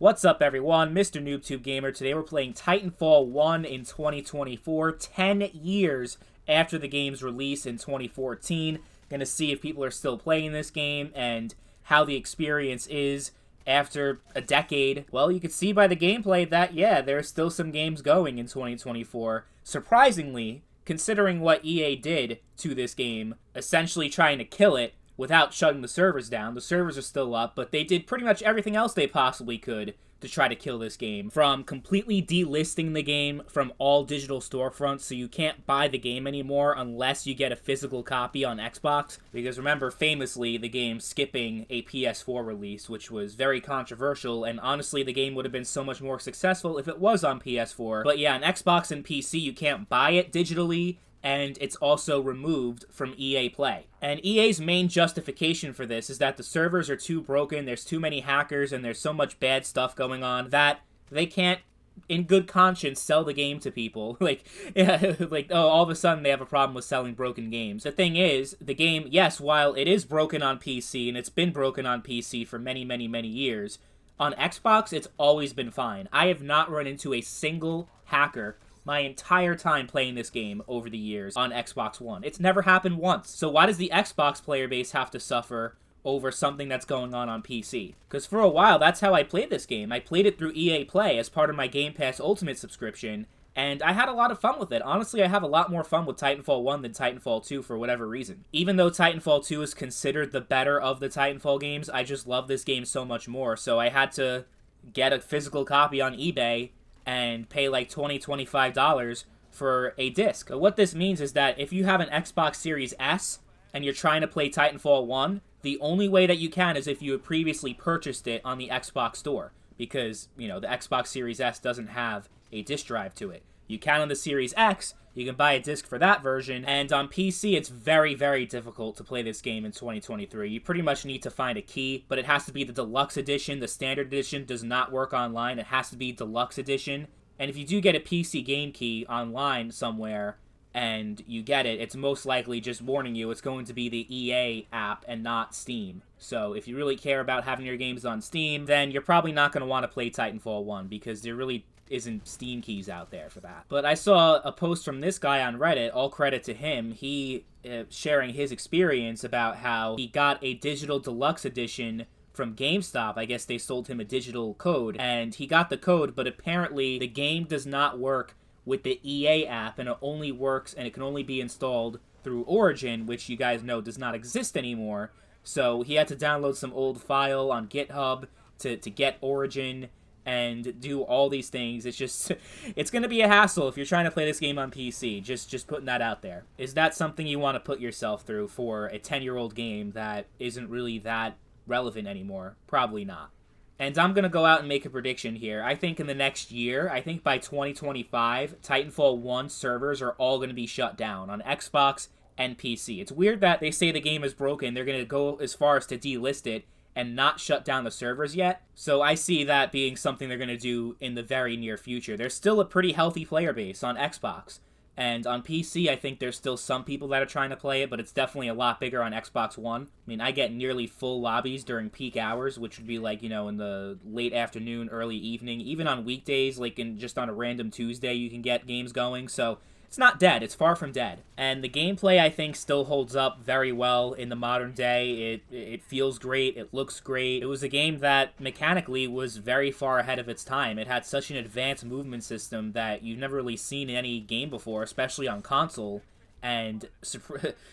What's up, everyone? Mr. NoobTube Gamer. Today we're playing Titanfall 1 in 2024, 10 years after the game's release in 2014. Gonna see if people are still playing this game and how the experience is after a decade. Well, you can see by the gameplay that, yeah, there's still some games going in 2024. Surprisingly, considering what EA did to this game, essentially trying to kill it, without shutting the servers down. The servers are still up, but they did pretty much everything else they possibly could to try to kill this game. From completely delisting the game from all digital storefronts, so you can't buy the game anymore unless you get a physical copy on Xbox. Because remember, famously, the game skipping a PS4 release, which was very controversial, and honestly, the game would have been so much more successful if it was on PS4. But yeah, on Xbox and PC, you can't buy it digitally, and it's also removed from EA Play. And EA's main justification for this is that the servers are too broken, there's too many hackers, and there's so much bad stuff going on that they can't, in good conscience, sell the game to people. All of a sudden they have a problem with selling broken games. The thing is, the game, yes, while it is broken on PC, and it's been broken on PC for many, many, many years, on Xbox, it's always been fine. I have not run into a single hacker my entire time playing this game over the years on Xbox One. It's never happened once. So why does the Xbox player base have to suffer over something that's going on PC? Because for a while, that's how I played this game. I played it through EA Play as part of my Game Pass Ultimate subscription, and I had a lot of fun with it. Honestly, I have a lot more fun with Titanfall 1 than Titanfall 2 for whatever reason. Even though Titanfall 2 is considered the better of the Titanfall games, I just love this game so much more. So I had to get a physical copy on eBay and pay like $20, $25 for a disc. But what this means is that if you have an Xbox Series S and you're trying to play Titanfall 1, the only way that you can is if you had previously purchased it on the Xbox Store. Because, you know, the Xbox Series S doesn't have a disc drive to it. You can on the Series X, you can buy a disc for that version, and on PC it's very, very difficult to play this game in 2023. You pretty much need to find a key, but it has to be the deluxe edition. The standard edition does not work online. It has to be deluxe edition. And if you do get a PC game key online somewhere and you get it, it's most likely, just warning you, it's going to be the EA app and not Steam. So if you really care about having your games on Steam, then you're probably not going to want to play Titanfall 1 because there really isn't Steam keys out there for that. But I saw a post from this guy on Reddit, all credit to him, he sharing his experience about how he got a digital deluxe edition from GameStop. I guess they sold him a digital code, and he got the code, but apparently the game does not work with the EA app, and it only works, and it can only be installed through Origin, which you guys know does not exist anymore. So he had to download some old file on GitHub to get Origin and do all these things. It's just, it's going to be a hassle if you're trying to play this game on PC. Just putting that out there. Is that something you want to put yourself through for a 10-year-old game that isn't really that relevant anymore? Probably not. And I'm going to go out and make a prediction here. I think in the next year, I think by 2025, Titanfall 1 servers are all going to be shut down on Xbox and PC. It's weird that they say the game is broken. They're going to go as far as to delist it and not shut down the servers yet. So I see that being something they're going to do in the very near future. There's still a pretty healthy player base on Xbox. And on PC, I think there's still some people that are trying to play it, but it's definitely a lot bigger on Xbox One. I mean, I get nearly full lobbies during peak hours, which would be like, you know, in the late afternoon, early evening. Even on weekdays, like just on a random Tuesday, you can get games going. So it's not dead. It's far from dead. And the gameplay, I think, still holds up very well in the modern day. It feels great. It looks great. It was a game that mechanically was very far ahead of its time. It had such an advanced movement system that you've never really seen in any game before, especially on console. And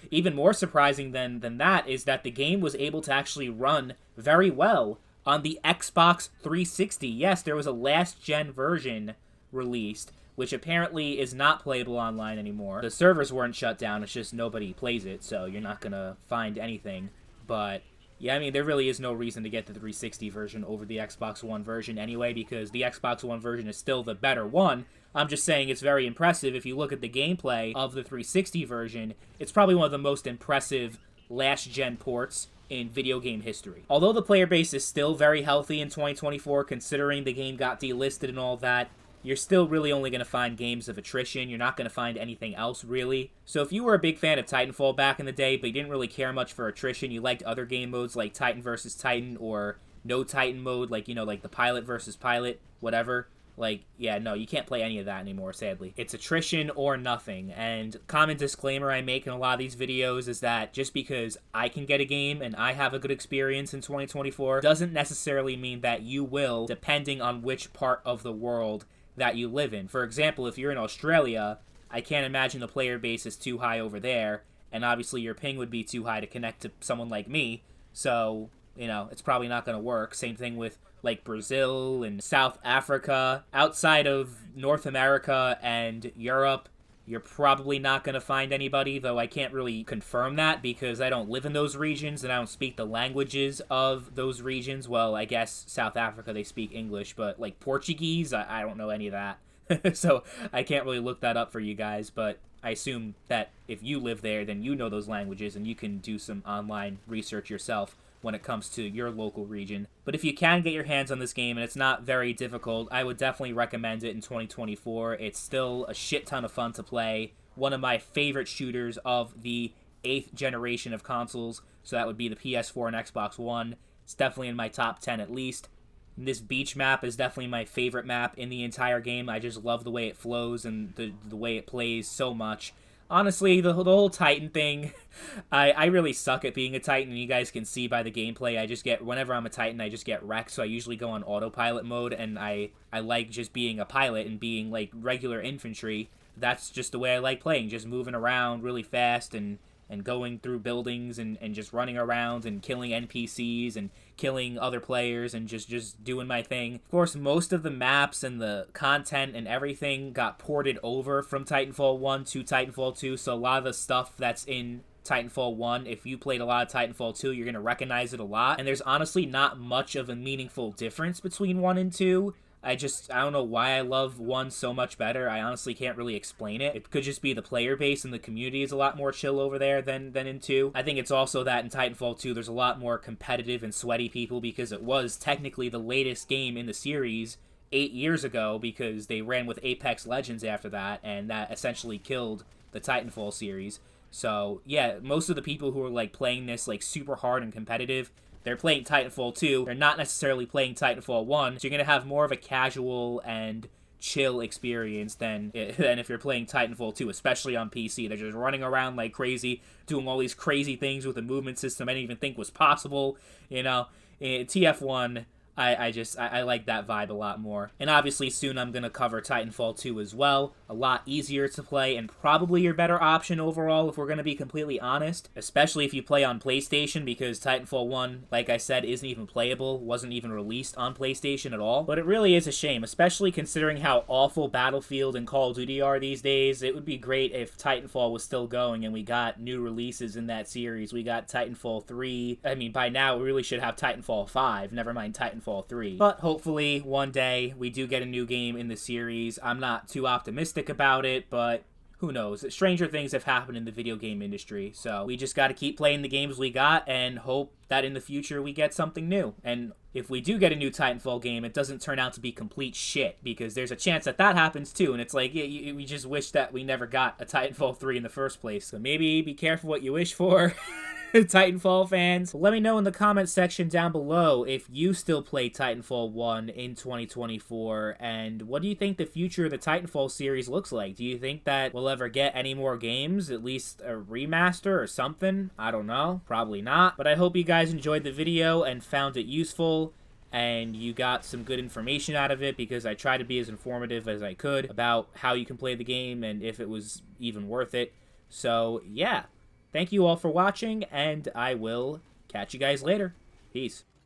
even more surprising than that is that the game was able to actually run very well on the Xbox 360. Yes, there was a last-gen version released, which apparently is not playable online anymore. The servers weren't shut down, it's just nobody plays it, so you're not gonna find anything. But yeah, I mean, there really is no reason to get the 360 version over the Xbox One version anyway, because the Xbox One version is still the better one. I'm just saying it's very impressive. If you look at the gameplay of the 360 version, it's probably one of the most impressive last-gen ports in video game history. Although the player base is still very healthy in 2024, considering the game got delisted and all that, you're still really only going to find games of attrition. You're not going to find anything else, really. So if you were a big fan of Titanfall back in the day, but you didn't really care much for attrition, you liked other game modes like Titan vs. Titan or no Titan mode, like, you know, like the pilot versus pilot, whatever. Like, yeah, no, you can't play any of that anymore, sadly. It's attrition or nothing, and common disclaimer I make in a lot of these videos is that just because I can get a game and I have a good experience in 2024 doesn't necessarily mean that you will, depending on which part of the world that you live in. For example, if you're in Australia, I can't imagine the player base is too high over there, and obviously your ping would be too high to connect to someone like me, so, you know, it's probably not going to work. Same thing with like Brazil and South Africa. Outside of North America and Europe, you're probably not going to find anybody, though I can't really confirm that because I don't live in those regions and I don't speak the languages of those regions. Well, I guess South Africa, they speak English, but like Portuguese, I don't know any of that. So I can't really look that up for you guys, but I assume that if you live there, then you know those languages and you can do some online research yourself when it comes to your local region. But if you can get your hands on this game and it's not very difficult, I would definitely recommend it in 2024. It's still a shit ton of fun to play. One of my favorite shooters of the 8th generation of consoles, so that would be the PS4 and Xbox One. It's definitely in my top 10 at least. And this beach map is definitely my favorite map in the entire game. I just love the way it flows and the way it plays so much. Honestly, the whole Titan thing, I really suck at being a Titan, and you guys can see by the gameplay, I just get, whenever I'm a Titan, I just get wrecked, so I usually go on autopilot mode, and I like just being a pilot and being, like, regular infantry. That's just the way I like playing, just moving around really fast and going through buildings and just running around and killing NPCs and killing other players and just doing my thing. Of course, most of the maps and the content and everything got ported over from Titanfall 1 to Titanfall 2, so a lot of the stuff that's in Titanfall 1, if you played a lot of Titanfall 2, you're going to recognize it a lot, and there's honestly not much of a meaningful difference between 1 and 2. I don't know why I love 1 so much better. I honestly can't really explain it. It could just be the player base and the community is a lot more chill over there than in 2. I think it's also that in Titanfall 2 there's a lot more competitive and sweaty people because it was technically the latest game in the series 8 years ago because they ran with Apex Legends after that, and that essentially killed the Titanfall series. So, yeah, most of the people who are, like, playing this, like, super hard and competitive, they're playing Titanfall 2. They're not necessarily playing Titanfall 1. So you're going to have more of a casual and chill experience than if you're playing Titanfall 2, especially on PC. They're just running around like crazy, doing all these crazy things with a movement system I didn't even think was possible. You know, in TF1, I like that vibe a lot more. And obviously soon I'm going to cover Titanfall 2 as well. A lot easier to play and probably your better option overall if we're going to be completely honest. Especially if you play on PlayStation because Titanfall 1, like I said, isn't even playable. Wasn't even released on PlayStation at all. But it really is a shame, especially considering how awful Battlefield and Call of Duty are these days. It would be great if Titanfall was still going and we got new releases in that series. We got Titanfall 3. I mean, by now we really should have Titanfall 5. Never mind Titanfall 3. But hopefully one day we do get a new game in the series. I'm not too optimistic about it, but who knows? Stranger things have happened in the video game industry, so we just got to keep playing the games we got and hope that in the future we get something new. And if we do get a new Titanfall game, it doesn't turn out to be complete shit, because there's a chance that happens too, and it's like, we just wish that we never got a Titanfall 3 in the first place. So maybe be careful what you wish for. Titanfall fans, let me know in the comment section down below if you still play Titanfall 1 in 2024, and what do you think the future of the Titanfall series looks like? Do you think that we'll ever get any more games, at least a remaster or something? I don't know, probably not, but I hope you guys enjoyed the video and found it useful, and you got some good information out of it, because I tried to be as informative as I could about how you can play the game and if it was even worth it. So yeah, thank you all for watching, and I will catch you guys later. Peace.